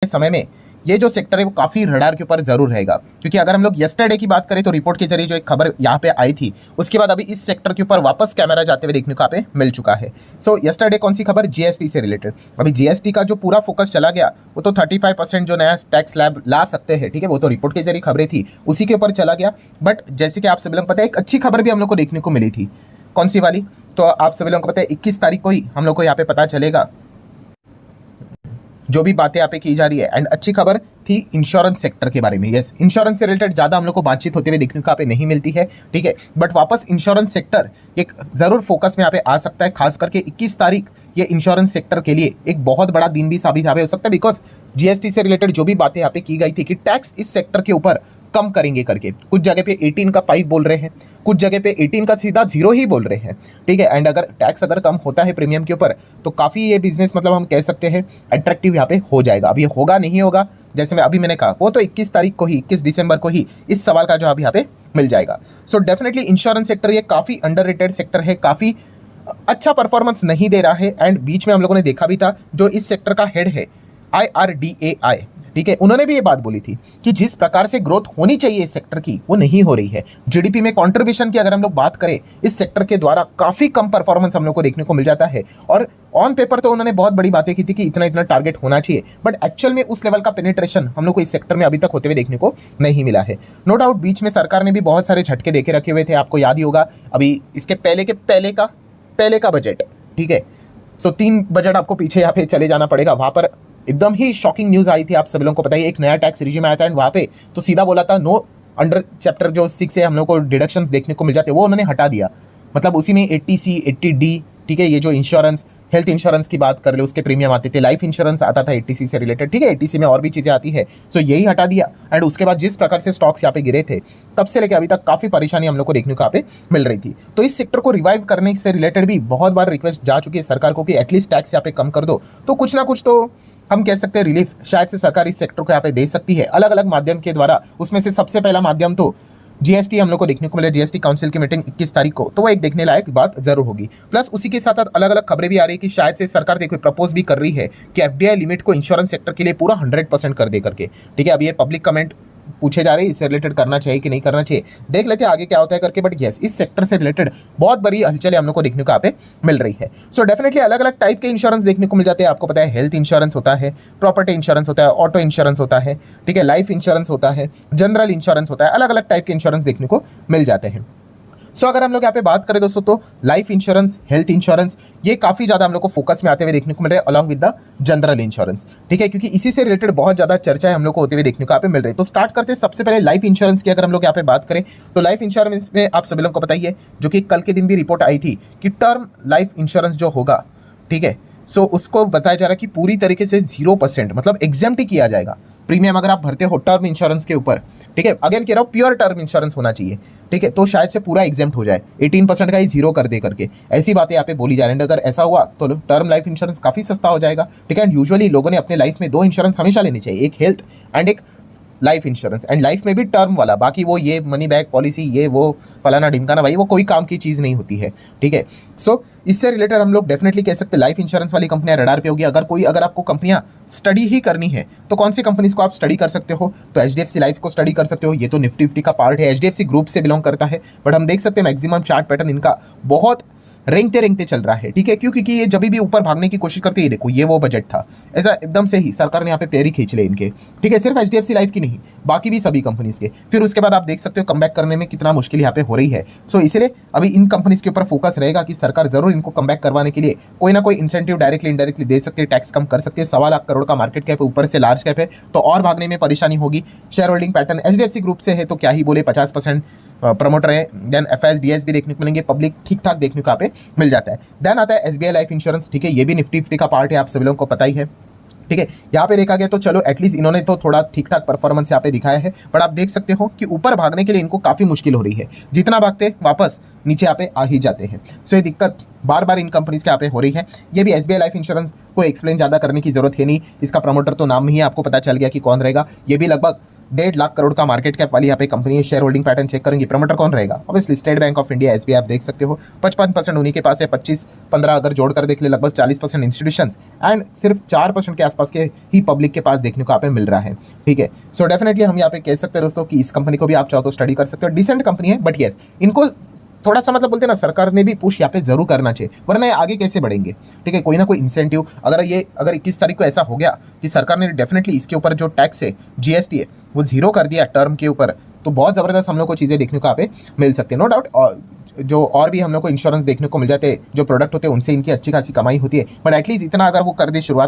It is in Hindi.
समय में ये जो सेक्टर है वो काफ़ी रडार के ऊपर जरूर रहेगा, क्योंकि अगर हम लोग यस्टरडे की बात करें तो रिपोर्ट के जरिए जो एक खबर यहाँ पे आई थी, उसके बाद अभी इस सेक्टर के ऊपर वापस कैमरा जाते हुए देखने को यहाँ पे मिल चुका है। सो यस्टरडे कौन सी खबर, जीएसटी से रिलेटेड। अभी जीएसटी का जो पूरा फोकस चला गया वो तो 35% जो नया टैक्स स्लैब ला सकते हैं, ठीक है, वो तो रिपोर्ट के जरिए खबरें थी, उसी के ऊपर चला गया। बट जैसे कि आप सभी लोग पता है एक अच्छी खबर भी हम लोग को देखने को मिली थी, कौन सी वाली, तो आप सभी लोगों को पता है 21 तारीख को ही हम लोग को यहाँ पे पता चलेगा जो भी बातें यहाँ पे की जा रही है। एंड अच्छी खबर थी इंश्योरेंस सेक्टर के बारे में। यस, इंश्योरेंस से रिलेटेड ज़्यादा हम लोग को बातचीत होते हुए देखने को यहाँ पे नहीं मिलती है, ठीक है, बट वापस इंश्योरेंस सेक्टर एक ज़रूर फोकस में यहाँ पे आ सकता है। खास करके 21 तारीख ये इंश्योरेंस सेक्टर के लिए एक बहुत बड़ा दिन भी साबित यहाँ पे हो सकता है, बिकॉज जीएसटी से रिलेटेड जो भी बातें यहाँ पे की गई थी कि टैक्स इस सेक्टर के ऊपर कम करेंगे करके, कुछ जगह पे 18 का 5 बोल रहे हैं, कुछ जगह पे 18 का सीधा 0 ही बोल रहे हैं, ठीक है। एंड अगर टैक्स अगर कम होता है प्रीमियम के ऊपर तो काफ़ी ये बिजनेस मतलब हम कह सकते हैं अट्रैक्टिव यहाँ पे हो जाएगा। अब ये होगा नहीं होगा, जैसे मैंने कहा, वो तो 21 तारीख को ही, 21 दिसंबर को ही इस सवाल का जवाब यहाँ पे मिल जाएगा। सो डेफिनेटली इंश्योरेंस सेक्टर ये काफ़ी अंडररेटेड सेक्टर है, काफ़ी अच्छा परफॉर्मेंस नहीं दे रहा है। एंड बीच में हम लोगों ने देखा भी था जो इस सेक्टर का हेड है IRDAI, ठीक है, उन्होंने भी ये बात बोली थी कि जिस प्रकार से ग्रोथ होनी चाहिए इस सेक्टर की वो नहीं हो रही है। जीडीपी में कंट्रीब्यूशन की अगर हम लोग बात करें इस सेक्टर के द्वारा काफ़ी कम परफॉर्मेंस हम लोग को देखने को मिल जाता है। और ऑन पेपर तो उन्होंने बहुत बड़ी बातें की थी कि इतना इतना टारगेट होना चाहिए, बट एक्चुअल में उस लेवल का पेनिट्रेशन हम लोग को इस सेक्टर में अभी तक होते हुए देखने को नहीं मिला है। नो डाउट बीच में सरकार ने भी बहुत सारे झटके देके रखे हुए थे, आपको याद ही होगा। अभी इसके पहले का बजट, ठीक है, सो 3 बजट आपको पीछे यहाँ पे चले जाना पड़ेगा, वहाँ पर एकदम ही शॉकिंग न्यूज़ आई थी, आप सभी लोगों को पता है। एक नया टैक्स रिजीम आया था एंड वहाँ पे तो सीधा बोला था नो अंडर चैप्टर जो 6 है हम लोग को डिडक्शंस देखने को मिल जाते, वो उन्होंने हटा दिया। मतलब उसी में 80C 80D, ठीक है, ये जो इंश्योरेंस हेल्थ इंश्योरेंस की बात कर ले उसके प्रीमियम आते थे, लाइफ इंश्योरेंस आता था 80C से रिलेटेड, ठीक है, 80C में और भी चीज़ें आती है, सो यही हटा दिया। एंड उसके बाद जिस प्रकार से स्टॉक्स यहाँ पे गिरे थे तब से लेकर अभी तक काफ़ी परेशानी हम लोग को देखने को यहाँ पे मिल रही थी। तो इस सेक्टर को रिवाइव करने से रिलेटेड भी बहुत बार रिक्वेस्ट जा चुकी है सरकार को कि एटलीस्ट टैक्स यहाँ पे कम कर दो, तो कुछ ना कुछ तो हम कह सकते हैं रिलीफ शायद से सरकार इस सेक्टर को यहाँ पे दे सकती है अलग अलग माध्यम के द्वारा। उसमें से सबसे पहला माध्यम तो जीएसटी हम लोग को देखने को मिला, जीएसटी काउंसिल की मीटिंग 21 तारीख को, तो वो एक देखने लायक बात जरूर होगी। प्लस उसी के साथ साथ अलग अलग खबरें भी आ रही है कि शायद से सरकार देखो प्रपोज भी कर रही है कि एफडीआई लिमिट को इंश्योरेंस सेक्टर के लिए पूरा 100% कर दे करके, ठीक है। अब ये पब्लिक कमेंट पूछे जा रहे हैं इससे रिलेटेड करना चाहिए कि नहीं करना चाहिए, देख लेते हैं आगे क्या होता है करके। बट यस, इस सेक्टर से रिलेटेड बहुत बड़ी हलचल हम लोग को देखने को यहाँ पे मिल रही है। सो डेफिनेटली अलग अलग टाइप के इंश्योरेंस देखने को मिल जाते हैं, आपको पता है हेल्थ इंश्योरेंस होता है, प्रॉपर्टी इंश्योरेंस होता है, ऑटो इंश्योरेंस होता है, ठीक है, लाइफ इंश्योरेंस होता है, जनरल इंश्योरेंस होता है, अलग अलग टाइप के इंश्योरेंस देखने को मिल जाते हैं। सो अगर हम लोग यहाँ पे बात करें दोस्तों तो लाइफ इंश्योरेंस, हेल्थ इंश्योरेंस ये काफ़ी ज़्यादा हम लोग को फोकस में आते हुए देखने को मिल रहे हैं along with the general insurance, ठीक है, क्योंकि इसी से रिलेटेड बहुत ज़्यादा चर्चा हम लोग को होते हुए देखने को यहाँ पे मिल रही है। तो स्टार्ट करते हैं सबसे पहले लाइफ इंश्योरेंस की। अगर हम लोग यहाँ पे बात करें तो लाइफ इंश्योरेंस में आप सभी लोग को बताइए जो कि कल के दिन भी रिपोर्ट आई थी कि टर्म लाइफ इंश्योरेंस जो होगा, ठीक है, सो उसको बताया जा रहा है कि पूरी तरीके से 0% मतलब एग्जेम्प्ट ही किया जाएगा प्रीमियम अगर आप भरते हो टर्म इंश्योरेंस के ऊपर, ठीक है। अगेन कह रहा हूँ प्योर टर्म इंश्योरेंस होना चाहिए, ठीक है, तो शायद से पूरा एग्जेम्प्ट हो जाए, 18% का ही 0 कर दे करके, ऐसी बातें यहाँ पे बोली जा रही है। अगर ऐसा हुआ तो टर्म लाइफ इंश्योरेंस काफ़ी सस्ता हो जाएगा, ठीक है। एंड यूजुअली लोगों ने अपने लाइफ में 2 इंश्योरेंस हमेशा लेनी चाहिए, एक हेल्थ एंड एक लाइफ इंश्योरेंस, एंड लाइफ में भी टर्म वाला, बाकी वो ये मनी बैक पॉलिसी ये वो फलाना ढिमकाना भाई वो कोई काम की चीज़ नहीं होती है, ठीक है। सो इससे रिलेटेड हम लोग डेफिनेटली कह सकते हैं लाइफ इंश्योरेंस वाली कंपनियां रडार पे होगी। अगर आपको कंपनियां स्टडी ही करनी है तो कौन सी कंपनीज को आप स्टडी कर सकते हो, तो एचडीएफसी लाइफ को स्टडी कर सकते हो, ये तो निफ्टी फिफ्टी का पार्ट है, एचडीएफसी ग्रुप से बिलोंग करता है, बट हम देख सकते हैं मैक्सिमम चार्ट पैटर्न इनका बहुत रेंगते चल रहा है, ठीक है, क्योंकि ये जब भी ऊपर भागने की कोशिश करती है, देखो ये वो बजट था, ऐसा एकदम से ही सरकार ने यहाँ पे पैर ही खींच ले इनके, ठीक है, सिर्फ एचडीएफसी लाइफ की नहीं बाकी भी सभी कंपनीज के। फिर उसके बाद आप देख सकते हो कमबैक करने में कितना मुश्किल यहाँ पे हो रही है। सो इसलिए अभी इन कंपनीज के ऊपर फोकस रहेगा कि सरकार जरूर इनको कमबैक करवाने के लिए कोई ना कोई इंसेंटिव डायरेक्टली इनडायरेक्टली दे सकती है, टैक्स कम कर सकती है। 1.25 लाख करोड़ का मार्केट कैप ऊपर से लार्ज कैप है तो और भागने में परेशानी होगी। Share holding pattern HDFC group से है तो क्या ही बोले, 50% प्रमोटर है। देन एफएसडीएस भी देखने को मिलेंगे, पब्लिक ठीक ठाक देखने को यहाँ पे मिल जाता है। देन आता है एसबीआई लाइफ इंश्योरेंस, ठीक है, ये भी निफ्टी फिफ्टी का पार्ट है, आप सभी लोगों को पता ही है, ठीक है। यहाँ पे देखा गया तो चलो एटलीस्ट इन्होंने तो थोड़ा ठीक ठाक परफॉर्मेंस यहाँ पे दिखाया है, बट आप देख सकते हो कि ऊपर भागने के लिए इनको काफ़ी मुश्किल हो रही है, जितना भागते वापस नीचे यहाँ पे आ ही जाते हैं। सो ये दिक्कत बार बार इन कंपनीज के यहाँ पे हो रही है। ये भी एसबीआई लाइफ इंश्योरेंस को एक्सप्लेन ज़्यादा करने की जरूरत है नहीं, इसका प्रमोटर तो नाम ही है, आपको पता चल गया कि कौन रहेगा। ये भी लगभग 1.5 लाख करोड़ का मार्केट कैप वाली यहाँ पे कंपनी है। शेयर होल्डिंग पैटर्न चेक करेंगे, प्रमोटर कौन रहेगा? Obviously state bank of India, SBI आप देख सकते हो। 55% उन्हीं के पास है, 25-15 अगर जोड़कर देख ले लगभग 40% इंस्टीट्यूशंस एंड सिर्फ 4% के आसपास के ही पब्लिक के पास देखने को यहाँ पे मिल रहा है। ठीक है, सो डेफिनेटली हम यहाँ पे कह सकते हैं दोस्तों कि इस कंपनी को भी आप चाहो तो स्टडी कर सकते हो। डिसेंट कंपनी है, बट येस इनको थोड़ा सा मतलब बोलते हैं ना, सरकार ने भी पुश यहाँ पे जरूर करना चाहिए, वरना ये आगे कैसे बढ़ेंगे? ठीक है, कोई ना कोई इंसेंटिव अगर 21 तारीख को ऐसा हो गया कि सरकार ने डेफिनेटली इसके ऊपर जो टैक्स है, जीएसटी है, वो जीरो कर दिया टर्म के ऊपर, तो बहुत ज़बरदस्त हम लोग को चीज़ें देखने को यहाँ पे मिल सकती है, नो डाउट। जो और भी हम लोग को इंश्योरेंस देखने को मिल जाते हैं, जो प्रोडक्ट होते हैं उनसे इनकी अच्छी खासी कमाई होती है, बट एटलीस्ट इतना अगर वो कर दे शुरुआत में